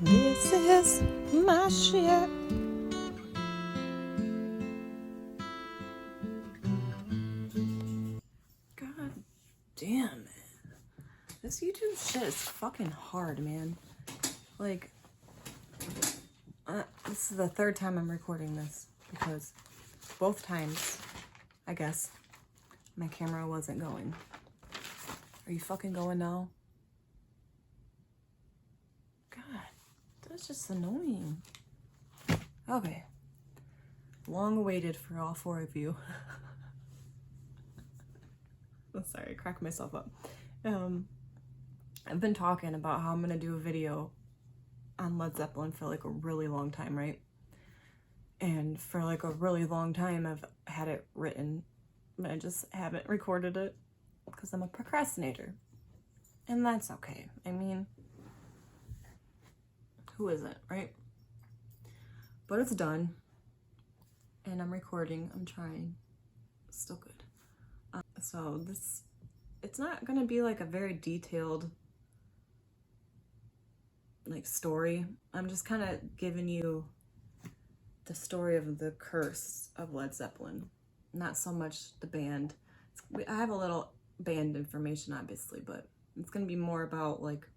This is my shit. God damn, man. This YouTube shit is fucking hard, man. Like, this is the third time I'm recording this because both times, I guess, my camera wasn't going. Are you fucking going now? God, that's just annoying. Okay. Long awaited for all four of you. I'm sorry, I cracked myself up. I've been talking about how I'm gonna do a video on Led Zeppelin for like a really long time, right? And for like a really long time I've had it written, but I just haven't recorded it because I'm a procrastinator. And that's okay. I mean, who isn't, right? But it's done. And I'm recording, I'm trying. It's still good. So this, it's not gonna be like a very detailed like story. I'm just kind of giving you the story of the curse of Led Zeppelin, not so much the band. I have a little band information obviously, but it's gonna be more about like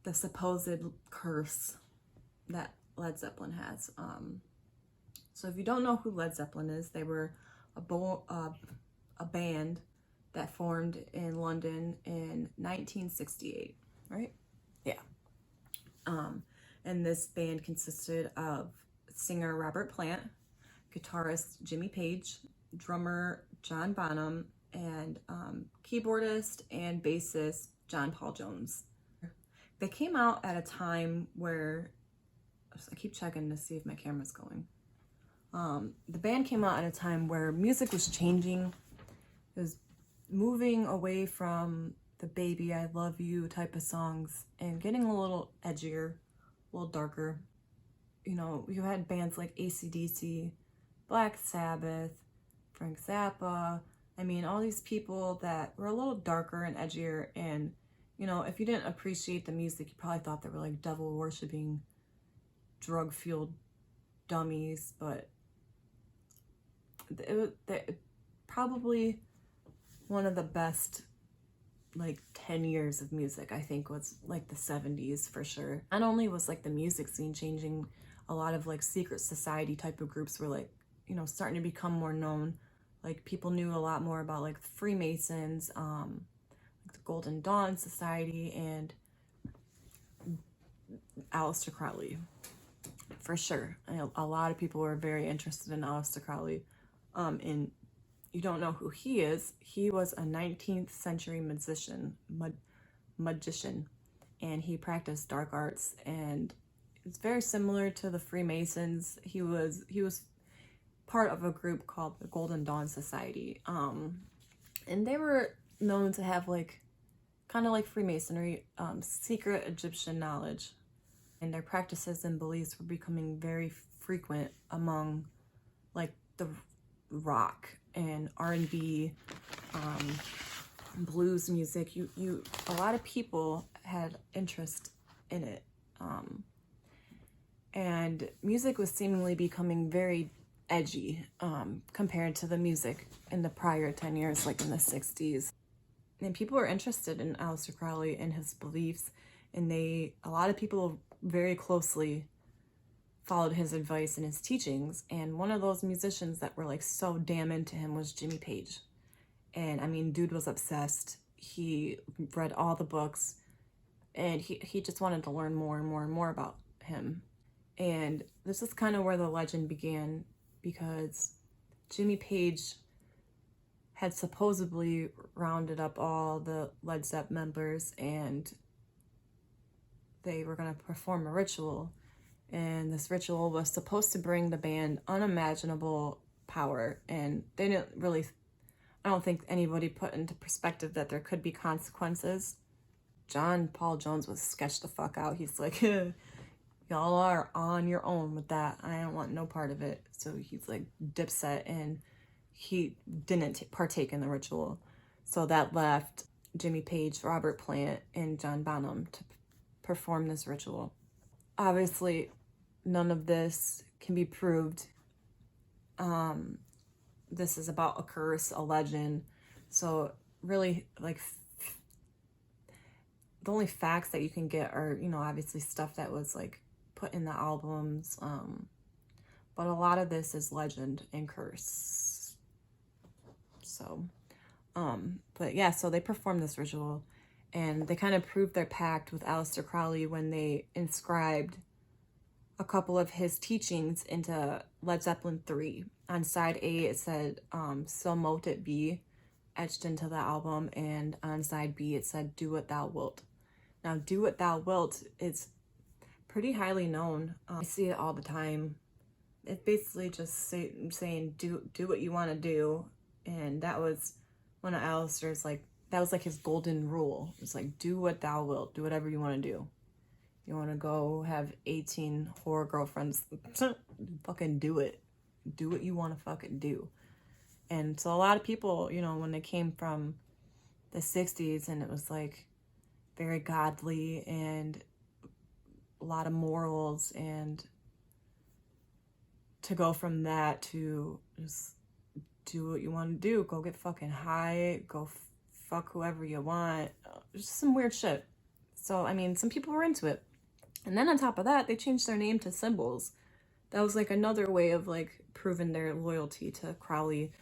the supposed curse that Led Zeppelin has. So if you don't know who Led Zeppelin is, they were a band that formed in London in 1968, right? Yeah. And this band consisted of singer Robert Plant, guitarist Jimmy Page, drummer John Bonham, and keyboardist and bassist John Paul Jones. They came out at a time where, I keep checking to see if my camera's going. The band came out at a time where music was changing. It was moving away from the baby I love you type of songs and getting a little edgier, a little darker. You know, you had bands like AC/DC, Black Sabbath, Frank Zappa. I mean, all these people that were a little darker and edgier, and you know, if you didn't appreciate the music, you probably thought they were like devil worshipping, drug-fueled dummies, but it probably one of the best like 10 years of music, I think, was like the 70s for sure. Not only was like the music scene changing, a lot of like secret society type of groups were like, you know, starting to become more known. Like people knew a lot more about like the Freemasons, like the Golden Dawn Society, and Aleister Crowley, for sure. A lot of people were very interested in Aleister Crowley. And you don't know who he is. He was a 19th century magician, and he practiced dark arts, and it's very similar to the Freemasons. He was part of a group called the Golden Dawn Society, and they were known to have like kind of like Freemasonry, secret Egyptian knowledge, and their practices and beliefs were becoming very frequent among like the rock and R&B, blues music. A lot of people had interest in it, and music was seemingly becoming very edgy compared to the music in the prior 10 years, like in the 60s. And people were interested in Aleister Crowley and his beliefs, and a lot of people very closely followed his advice and his teachings. And one of those musicians that were like so damn into him was Jimmy Page. And I mean, dude was obsessed. He read all the books, and he just wanted to learn more and more and more about him. And this is kind of where the legend began, because Jimmy Page had supposedly rounded up all the Led Zeppelin members, and they were going to perform a ritual. And this ritual was supposed to bring the band unimaginable power. And they didn't really, I don't think anybody put into perspective that there could be consequences. John Paul Jones was sketched the fuck out. He's like, y'all are on your own with that. I don't want no part of it. So he's like dipset, and he didn't partake in the ritual. So that left Jimmy Page, Robert Plant, and John Bonham to perform this ritual. Obviously, none of this can be proved. This is about a curse, a legend. So really, like, the only facts that you can get are, obviously stuff that was like put in the albums. But a lot of this is legend and curse. So, but yeah, so they performed this ritual and they kind of proved their pact with Aleister Crowley when they inscribed a couple of his teachings into Led Zeppelin 3. On side A, it said, so mote it be, etched into the album, and on side B, it said, do what thou wilt. Now, do what thou wilt is pretty highly known. I see it all the time. It's basically just saying, do what you want to do, and that was one of Aleister's, that was like his golden rule. It's like, do what thou wilt, do whatever you want to do. You want to go have 18 whore girlfriends, fucking do it. Do what you want to fucking do. And so a lot of people, when they came from the 60s and it was like very godly and a lot of morals, and to go from that to just do what you want to do, go get fucking high, go fuck whoever you want, just some weird shit. So, I mean, some people were into it. And then on top of that, they changed their name to Symbols. That was like another way of like proving their loyalty to Crowley.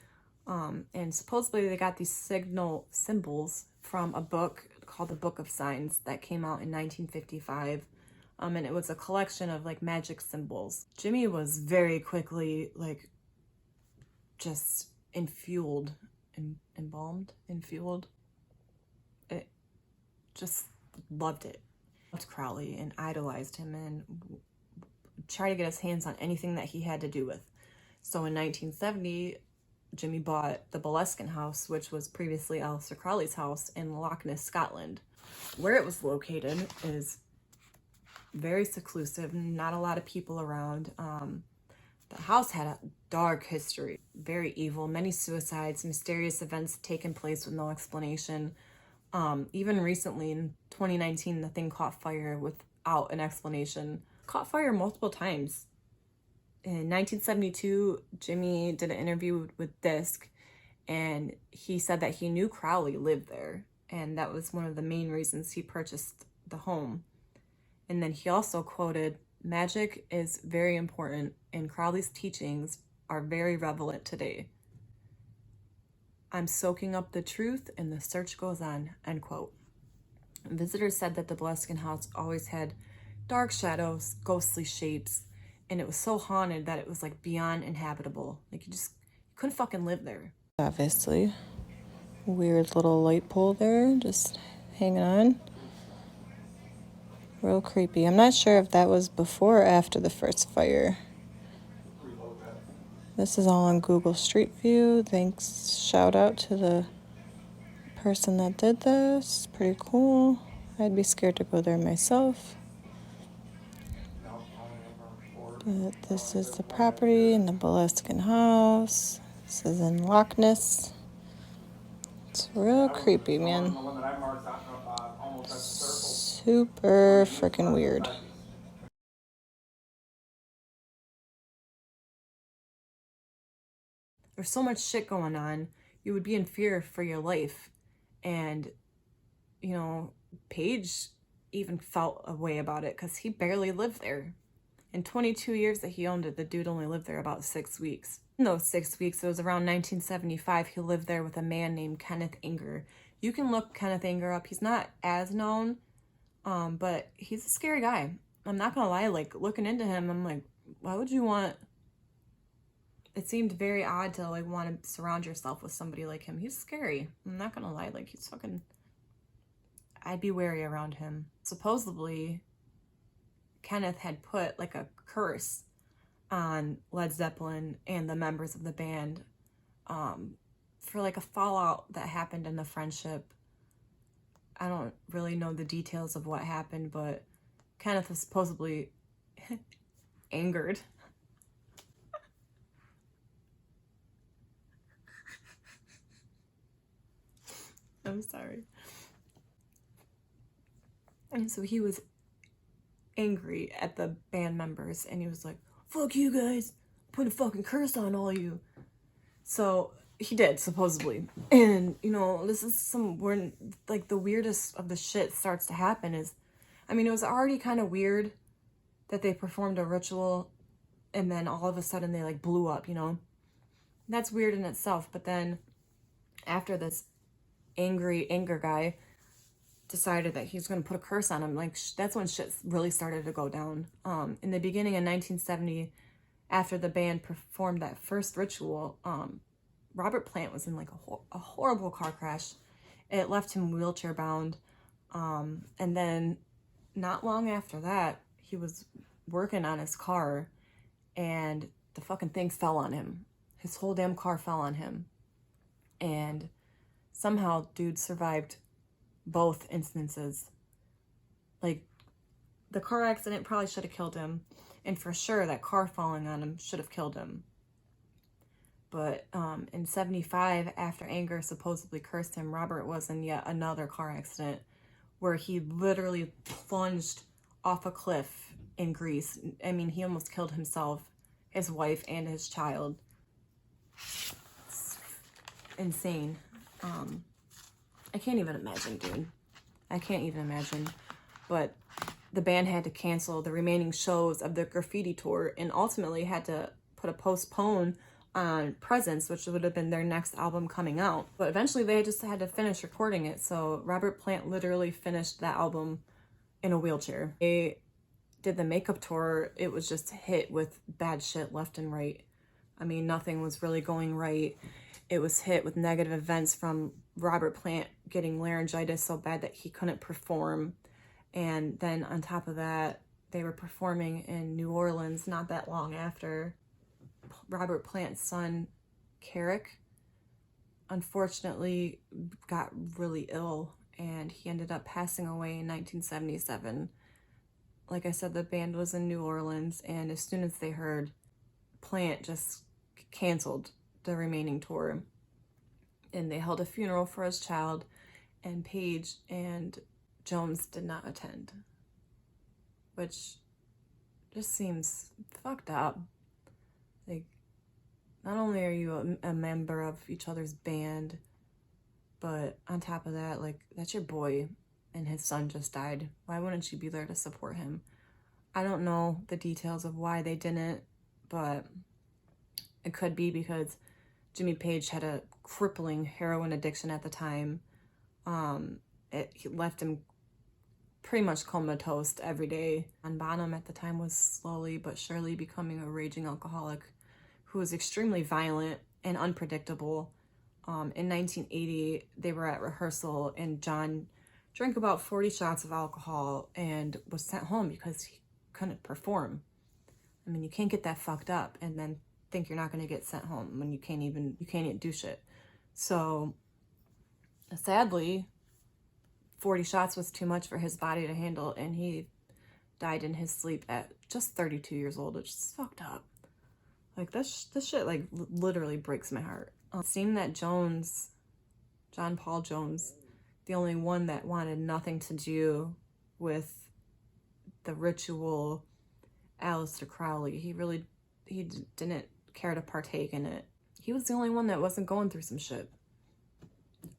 And supposedly they got these symbols from a book called the Book of Signs that came out in 1955. And it was a collection of like magic symbols. Jimmy was very quickly like just infueled. It just loved it. Loved Crowley and idolized him and tried to get his hands on anything that he had to do with. So in 1970, Jimmy bought the Boleskine house, which was previously Aleister Crowley's house in Loch Ness, Scotland. Where it was located is very seclusive, not a lot of people around. The house had a dark history, very evil, many suicides, mysterious events taking place with no explanation. Even recently in 2019, the thing caught fire without an explanation. Caught fire multiple times. In 1972, Jimmy did an interview with Disc, and he said that he knew Crowley lived there, and that was one of the main reasons he purchased the home. And then he also quoted, "Magic is very important, and Crowley's teachings are very relevant today. I'm soaking up the truth, and the search goes on," end quote. Visitors said that the Boleskine house always had dark shadows, ghostly shapes, and it was so haunted that it was like beyond inhabitable. Like you couldn't fucking live there. Obviously, weird little light pole there, just hanging on. Real creepy. I'm not sure if that was before or after the first fire. This is all on Google Street View. Thanks, shout out to the person that did this. Pretty cool. I'd be scared to go there myself. But this is the property in the Boleskine house. This is in Loch Ness. It's real creepy, man. Super freaking weird. There's so much shit going on. You would be in fear for your life. And, Paige even felt a way about it because he barely lived there. In 22 years that he owned it, the dude only lived there about 6 weeks. In those 6 weeks, it was around 1975, he lived there with a man named Kenneth Anger. You can look Kenneth Anger up. He's not as known, but he's a scary guy. I'm not gonna lie, like, looking into him, I'm like, why would you want... It seemed very odd to, like, want to surround yourself with somebody like him. He's scary. I'm not gonna lie, like, he's fucking... I'd be wary around him. Supposedly, Kenneth had put like a curse on Led Zeppelin and the members of the band for like a fallout that happened in the friendship. I don't really know the details of what happened, but Kenneth was supposedly angered. I'm sorry. And so he was angry at the band members, and he was like, fuck you guys, put a fucking curse on all you. So he did, supposedly. And, you know, this is when, like, the weirdest of the shit starts to happen is, I mean, it was already kind of weird that they performed a ritual and then all of a sudden they, like, blew up, you know? That's weird in itself. But then after this anger guy decided that he was going to put a curse on him, like, that's when shit really started to go down. In the beginning of 1970, after the band performed that first ritual, Robert Plant was in, like, a horrible car crash. It left him wheelchair bound. And then not long after that, he was working on his car and the fucking thing fell on him. His whole damn car fell on him. And somehow dude survived both instances. Like, the car accident probably should have killed him. And for sure, that car falling on him should have killed him. But in 75, after anger supposedly cursed him, Robert was in yet another car accident where he literally plunged off a cliff in Greece. I mean, he almost killed himself, his wife, and his child. It's insane. I can't even imagine, dude. I can't even imagine. But the band had to cancel the remaining shows of the graffiti tour and ultimately had to put a postpone on Presence, which would have been their next album coming out. But eventually they just had to finish recording it. So Robert Plant literally finished that album in a wheelchair. They did the makeup tour. It was just hit with bad shit left and right. I mean, nothing was really going right. It was hit with negative events from Robert Plant getting laryngitis so bad that he couldn't perform. And then on top of that, they were performing in New Orleans not that long after. Robert Plant's son, Carrick, unfortunately got really ill and he ended up passing away in 1977. Like I said, the band was in New Orleans, and as soon as they heard, Plant just canceled the remaining tour. And they held a funeral for his child, and Page and Jones did not attend, which just seems fucked up. Like, not only are you a member of each other's band, but on top of that, like, that's your boy and his son just died. Why wouldn't you be there to support him? I don't know the details of why they didn't, but it could be because Jimmy Page had a crippling heroin addiction at the time. He left him pretty much comatose every day. And Bonham at the time was slowly but surely becoming a raging alcoholic who was extremely violent and unpredictable. In 1980, they were at rehearsal and John drank about 40 shots of alcohol and was sent home because he couldn't perform. I mean, you can't get that fucked up and then think you're not going to get sent home when you can't even do shit. So sadly, 40 shots was too much for his body to handle, and he died in his sleep at just 32 years old, which is fucked up. Like, this shit, like, literally breaks my heart. It seemed that John Paul Jones, the only one that wanted nothing to do with the ritual Aleister Crowley, he didn't care to partake in it. He was the only one that wasn't going through some shit,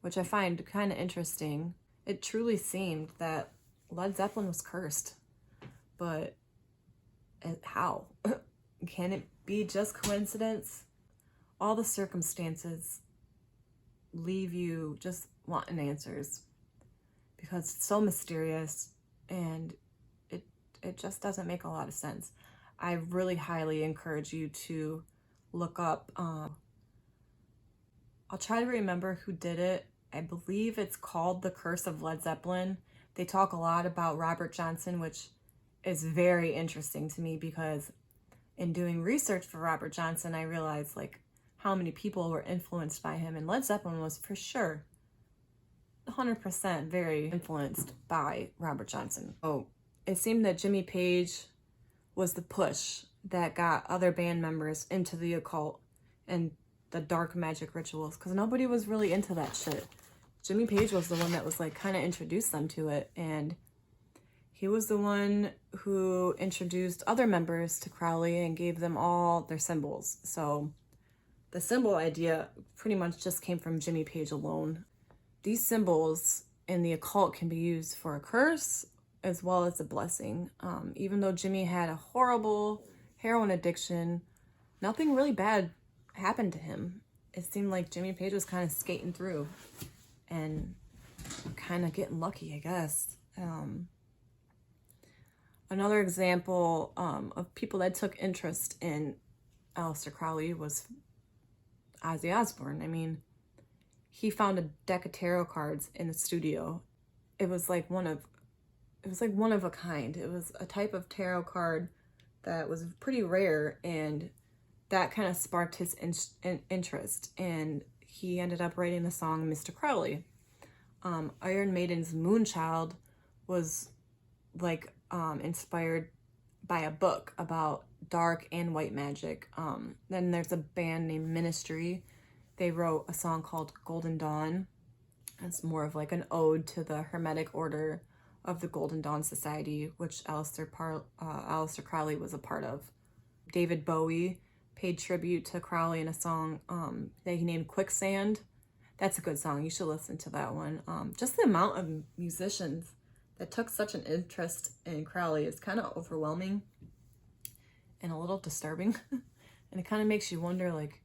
which I find kind of interesting. It truly seemed that Led Zeppelin was cursed, but how? Can it be just coincidence? All the circumstances leave you just wanting answers because it's so mysterious and it just doesn't make a lot of sense. I really highly encourage you to look up. I'll try to remember who did it. I believe it's called The Curse of Led Zeppelin. They talk a lot about Robert Johnson, which is very interesting to me because in doing research for Robert Johnson, I realized like how many people were influenced by him, and Led Zeppelin was for sure 100% very influenced by Robert Johnson. Oh, it seemed that Jimmy Page was the push that got other band members into the occult and the dark magic rituals, because nobody was really into that shit. Jimmy Page was the one that was like kind of introduced them to it, and He was the one who introduced other members to Crowley and gave them all their symbols. So the symbol idea pretty much just came from Jimmy Page alone. These symbols in the occult can be used for a curse as well as a blessing. Even though Jimmy had a horrible heroin addiction, nothing really bad happened to him. It seemed like Jimmy Page was kind of skating through and kind of getting lucky, I guess. Another example of people that took interest in Aleister Crowley was Ozzy Osbourne. I mean, he found a deck of tarot cards in the studio. It was like one of a kind. It was a type of tarot card that was pretty rare, and that kind of sparked his interest, and he ended up writing the song Mr. Crowley. Iron Maiden's Moonchild was like inspired by a book about dark and white magic. Then there's a band named Ministry. They wrote a song called Golden Dawn. It's more of like an ode to the Hermetic Order of the Golden Dawn Society, which Aleister Crowley was a part of. David Bowie paid tribute to Crowley in a song that he named Quicksand. That's a good song. You should listen to that one. Just the amount of musicians that took such an interest in Crowley is kind of overwhelming and a little disturbing. And it kind of makes you wonder, like,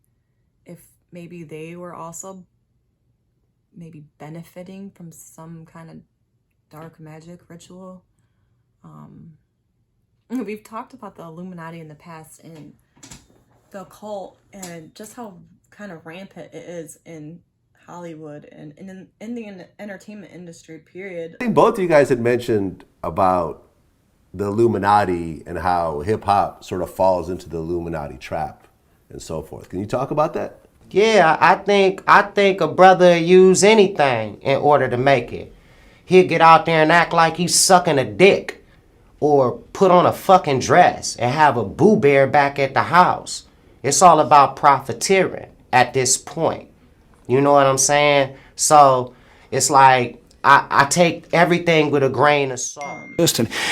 if maybe they were also maybe benefiting from some kind of dark magic ritual. We've talked about the Illuminati in the past and the occult and just how kind of rampant it is in Hollywood and in the entertainment industry, period. I think both of you guys had mentioned about the Illuminati and how hip-hop sort of falls into the Illuminati trap and so forth. Can you talk about that? Yeah, I think a brother use anything in order to make it. He'll get out there and act like he's sucking a dick, or put on a fucking dress and have a Boo Bear back at the house. It's all about profiteering at this point. You know what I'm saying? So it's like I take everything with a grain of salt.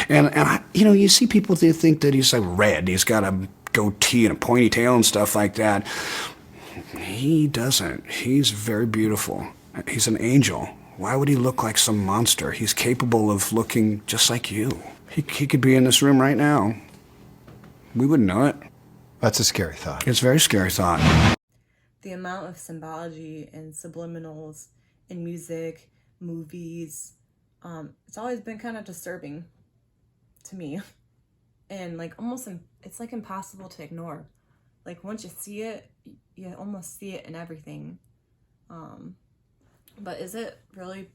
And you see people that think that he's like red. He's got a goatee and a pointy tail and stuff like that. He doesn't. He's very beautiful. He's an angel. Why would he look like some monster? He's capable of looking just like you. He could be in this room right now. We wouldn't know it. That's a scary thought. It's a very scary thought. The amount of symbology and subliminals in music, movies, it's always been kind of disturbing to me. And like it's like impossible to ignore. Like once you see it, you almost see it in everything. But is it really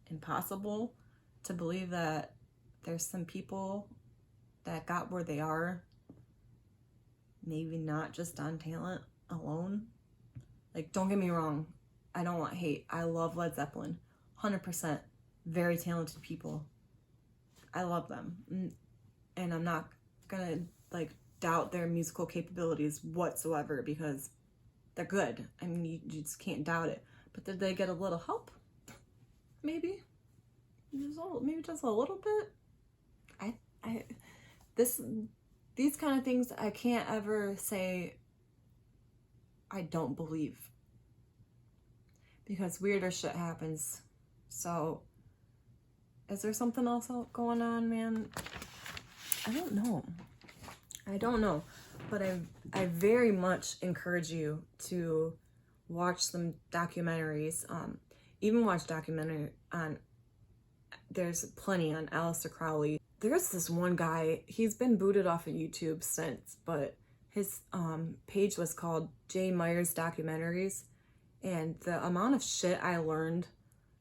impossible to believe that there's some people that got where they are, maybe not just on talent alone? Like, don't get me wrong, I don't want hate. I love Led Zeppelin, 100%. Very talented people. I love them. And I'm not gonna, like, doubt their musical capabilities whatsoever because they're good. I mean, you just can't doubt it. But did they get a little help? Maybe. Maybe just a little bit. These kind of things I can't ever say I don't believe, because weirder shit happens. So is there something else going on, man? I don't know, but I very much encourage you to watch some documentaries. Even watch documentary on, there's plenty on Aleister Crowley. There's this one guy, he's been booted off of YouTube since, but his page was called J. Myers Documentaries, and the amount of shit I learned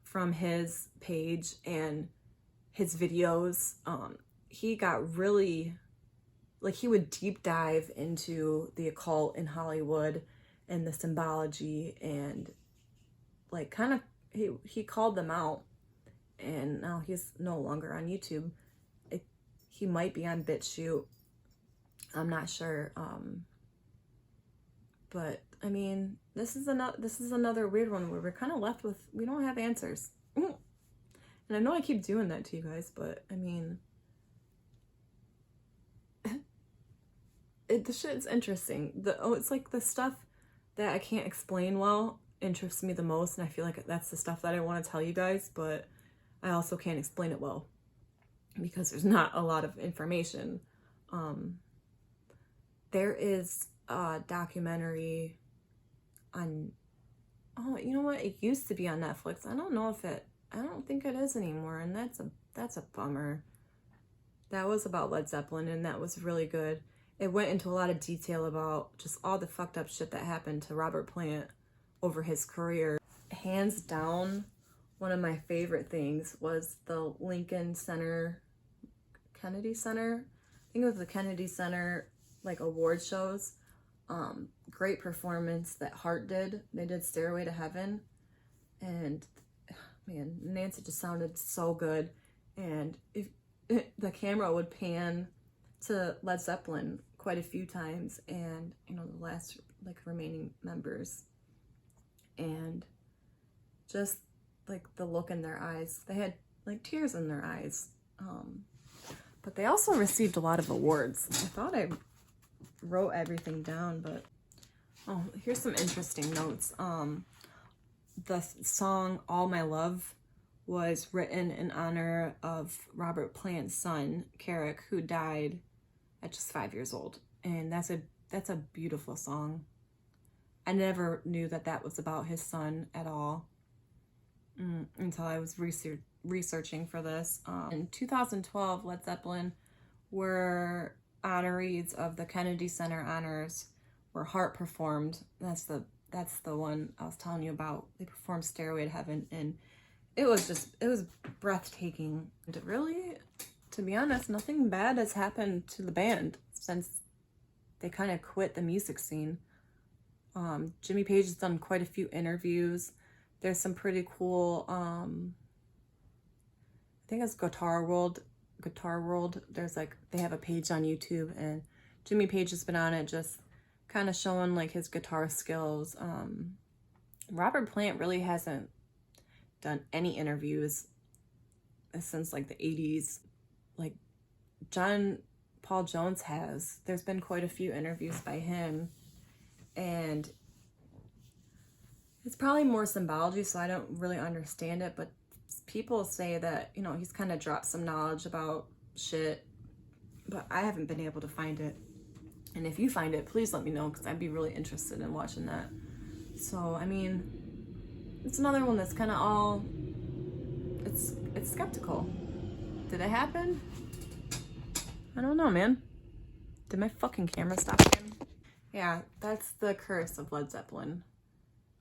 from his page and his videos, he got really, like, he would deep dive into the occult in Hollywood and the symbology, and like kind of he called them out, and now he's no longer on YouTube. He might be on BitChute. I'm not sure. But I mean, this is another weird one where we're kind of left with, we don't have answers. And I know I keep doing that to you guys, but I mean, the shit's interesting. It's like the stuff that I can't explain well interests me the most, and I feel like that's the stuff that I want to tell you guys, but I also can't explain it well because there's not a lot of information. There is a documentary on, oh, you know what? It used to be on Netflix. I don't think it is anymore, and that's a bummer. That was about Led Zeppelin, and that was really good. It went into a lot of detail about just all the fucked up shit that happened to Robert Plant over his career. Hands down, one of my favorite things was the Lincoln Center, Kennedy Center. I think it was the Kennedy Center, like, award shows. Great performance that Heart did. They did Stairway to Heaven. And, man, Nancy just sounded so good. And if the camera would pan to Led Zeppelin quite a few times, and, you know, the last, like, remaining members. And just, like, the look in their eyes. They had, like, tears in their eyes. But they also received a lot of awards. I thought I wrote everything down, but oh, here's some interesting notes. The song All My Love was written in honor of Robert Plant's son, Carrick, who died at just 5 years old. And that's a beautiful song. I never knew that was about his son at all until I was researching for this. In 2012, Led Zeppelin were honorees of the Kennedy Center honors, where Heart performed. That's the one I was telling you about. They performed Stairway to Heaven, and it was breathtaking. And really, to be honest, nothing bad has happened to the band since they kind of quit the music scene. Jimmy Page has done quite a few interviews. There's some pretty cool, I think it's Guitar World. There's they have a page on YouTube, and Jimmy Page has been on it, just kind of showing like his guitar skills. Robert Plant really hasn't done any interviews since like the 80s. Like John Paul Jones has. There's been quite a few interviews by him, and it's probably more symbology, so I don't really understand it, but people say that, you know, he's kind of dropped some knowledge about shit, but I haven't been able to find it. And if you find it, please let me know, because I'd be really interested in watching that. So, I mean, it's another one that's kind of all, it's skeptical. Did it happen? I don't know, man. Did my fucking camera stop again? Yeah, that's the curse of Led Zeppelin.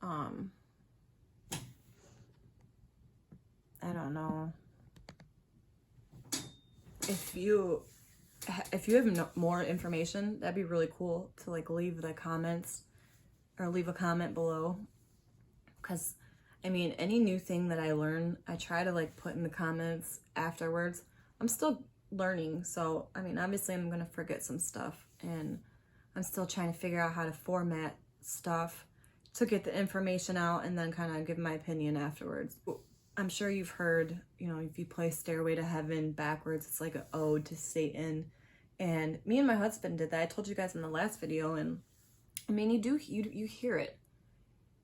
I don't know. If you have more information, that'd be really cool to like leave the comments or leave a comment below. Because, I mean, any new thing that I learn, I try to like put in the comments afterwards. I'm still learning, so I mean, obviously I'm gonna forget some stuff, and I'm still trying to figure out how to format stuff to get the information out and then kind of give my opinion afterwards. I'm sure you've heard, you know, if you play Stairway to Heaven backwards, it's like an ode to Satan. And me and my husband did that. I told you guys in the last video, and I mean, you hear it.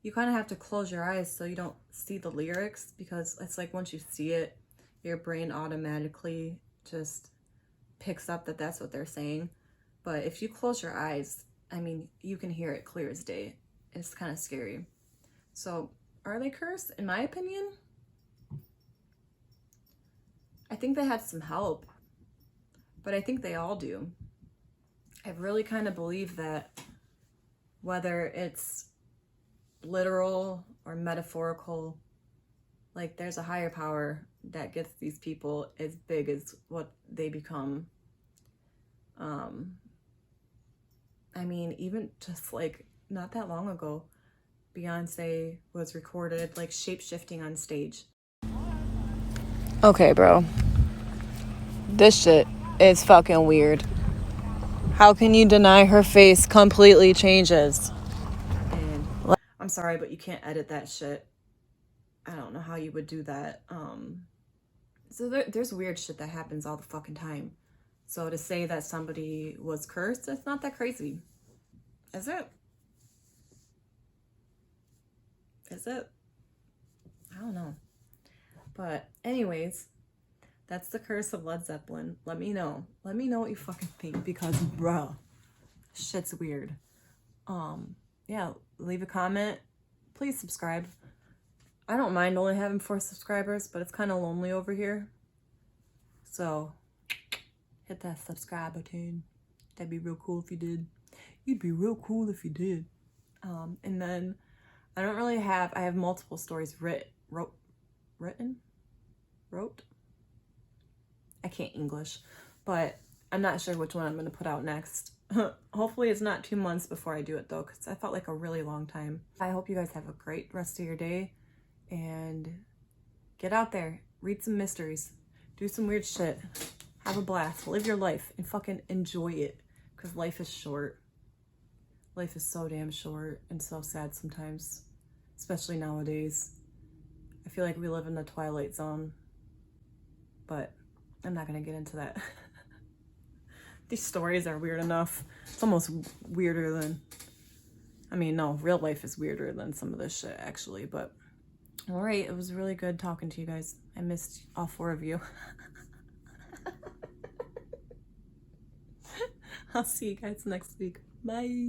You kind of have to close your eyes so you don't see the lyrics, because it's like once you see it, your brain automatically just picks up that that's what they're saying. But if you close your eyes, I mean, you can hear it clear as day. It's kind of scary. So, are they cursed? In my opinion, I think they had some help, but I think they all do. I really kind of believe that whether it's literal or metaphorical, like there's a higher power that gets these people as big as what they become. I mean, even just like not that long ago, Beyonce was recorded like shape-shifting on stage. Okay, bro. This shit is fucking weird. How can you deny her face completely changes? And I'm sorry, but you can't edit that shit. I don't know how you would do that. So there's weird shit that happens all the fucking time. So to say that somebody was cursed, it's not that crazy. Is it? Is it? I don't know. But anyways, that's the curse of Led Zeppelin. Let me know. Let me know what you fucking think, because bro, shit's weird. Yeah, leave a comment. Please subscribe. I don't mind only having 4 subscribers, but it's kind of lonely over here. So hit that subscribe button. That'd be real cool if you did. You'd be real cool if you did. And then I don't really have, I have multiple stories wrote? I can't English, but I'm not sure which one I'm going to put out next. Hopefully it's not 2 months before I do it though, because I felt like a really long time. I hope you guys have a great rest of your day, and get out there, read some mysteries, do some weird shit, have a blast, live your life, and fucking enjoy it, because life is short. Life is so damn short and so sad sometimes, especially nowadays. I feel like we live in the Twilight Zone, but I'm not gonna get into that. These stories are weird enough. It's almost weirder than, I mean, no, real life is weirder than some of this shit actually, but all right, it was really good talking to you guys. I missed all 4 of you. I'll see you guys next week. Bye.